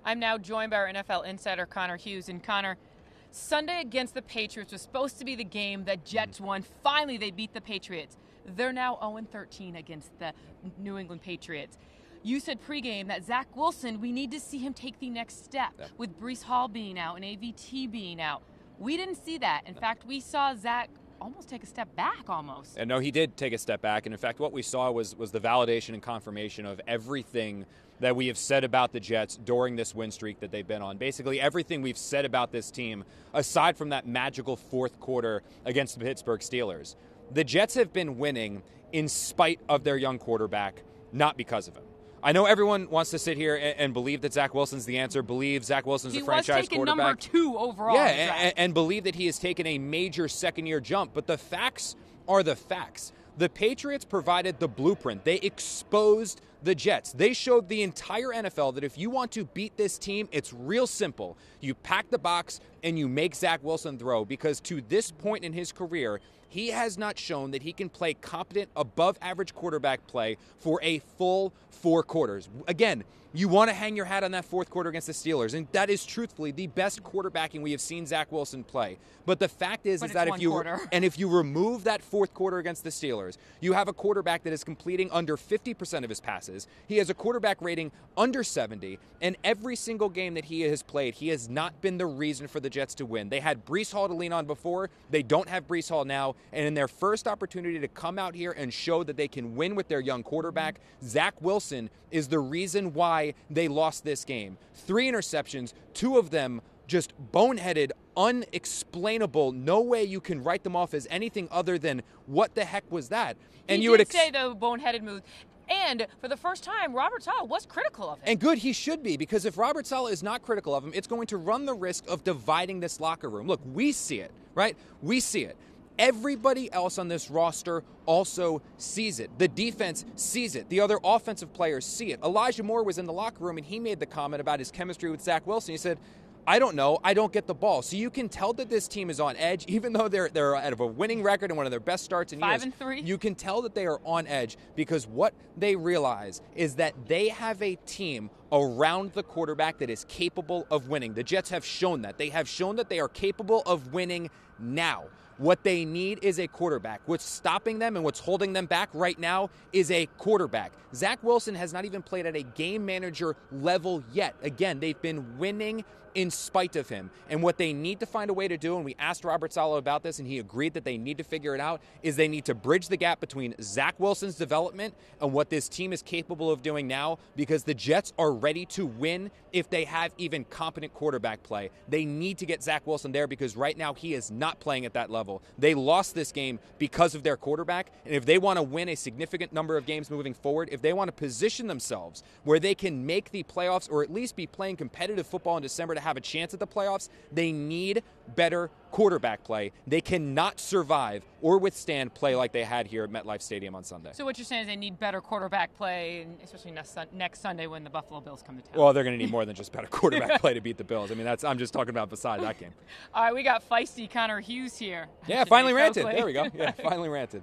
I'm now joined by our NFL insider, Connor Hughes. And Connor, Sunday against the Patriots was supposed to be the game that Jets won. Finally, they beat the Patriots. They're now 0-13 against the New England Patriots. You said pregame that Zach Wilson, we need to see him take the next step with Breece Hall being out and AVT being out. We didn't see that. In fact, we saw Zach almost take a step back almost. And no, he did take a step back. And in fact, what we saw was the validation and confirmation of everything that we have said about the Jets during this win streak that they've been on. Basically, everything we've said about this team, aside from that magical fourth quarter against the Pittsburgh Steelers. The Jets have been winning in spite of their young quarterback, not because of him. I know everyone wants to sit here and believe that Zach Wilson's the answer, believe Zach Wilson's the franchise quarterback. He was taken number 2 overall. Yeah, and believe that he has taken a major second-year jump. But the facts are the facts. The Patriots provided the blueprint. They exposed the Jets. They showed the entire NFL that if you want to beat this team, it's real simple. You pack the box and you make Zach Wilson throw, because to this point in his career, he has not shown that he can play competent, above-average quarterback play for a full 4 quarters. Again, you want to hang your hat on that fourth quarter against the Steelers, and that is truthfully the best quarterbacking we have seen Zach Wilson play. But the fact is that if you remove that fourth quarter against the Steelers, you have a quarterback that is completing under 50% of his passes. He has a quarterback rating under 70, and every single game that he has played, he has not been the reason for the Jets to win. They had Breece Hall to lean on before. They don't have Breece Hall now, and in their first opportunity to come out here and show that they can win with their young quarterback, Zach Wilson is the reason why they lost this game. 3 interceptions, 2 of them just boneheaded, unexplainable. No way you can write them off as anything other than what the heck was that? And you would say the boneheaded move. And for the first time, Robert Saleh was critical of him. And good, he should be, because if Robert Saleh is not critical of him, it's going to run the risk of dividing this locker room. Look, we see it, right? We see it. Everybody else on this roster also sees it. The defense sees it. The other offensive players see it. Elijah Moore was in the locker room, and he made the comment about his chemistry with Zach Wilson. He said, I don't know. I don't get the ball. So you can tell that this team is on edge, even though they're out of a winning record and one of their best starts in years. 5-3. You can tell that they are on edge, because what they realize is that they have a team around the quarterback that is capable of winning. The Jets have shown that. They have shown that they are capable of winning now. What they need is a quarterback. What's stopping them and what's holding them back right now is a quarterback. Zach Wilson has not even played at a game manager level yet. Again, they've been winning in spite of him. And what they need to find a way to do, and we asked Robert Saleh about this, and he agreed that they need to figure it out, is they need to bridge the gap between Zach Wilson's development and what this team is capable of doing now, because the Jets are ready to win if they have even competent quarterback play. They need to get Zach Wilson there, because right now he is not playing at that level. They lost this game because of their quarterback, and if they want to win a significant number of games moving forward, if they want to position themselves where they can make the playoffs or at least be playing competitive football in December to have a chance at the playoffs, they need better quarterback play. They cannot survive or withstand play like they had here at MetLife Stadium on Sunday. So what you're saying is they need better quarterback play, especially next Sunday when the Buffalo Bills come to town. Well, they're going to need more than just better quarterback play to beat the Bills. I mean, I'm just talking about beside that game. All right, we got feisty Connor Hughes here. Yeah, finally ranted. There we go. Yeah, finally ranted.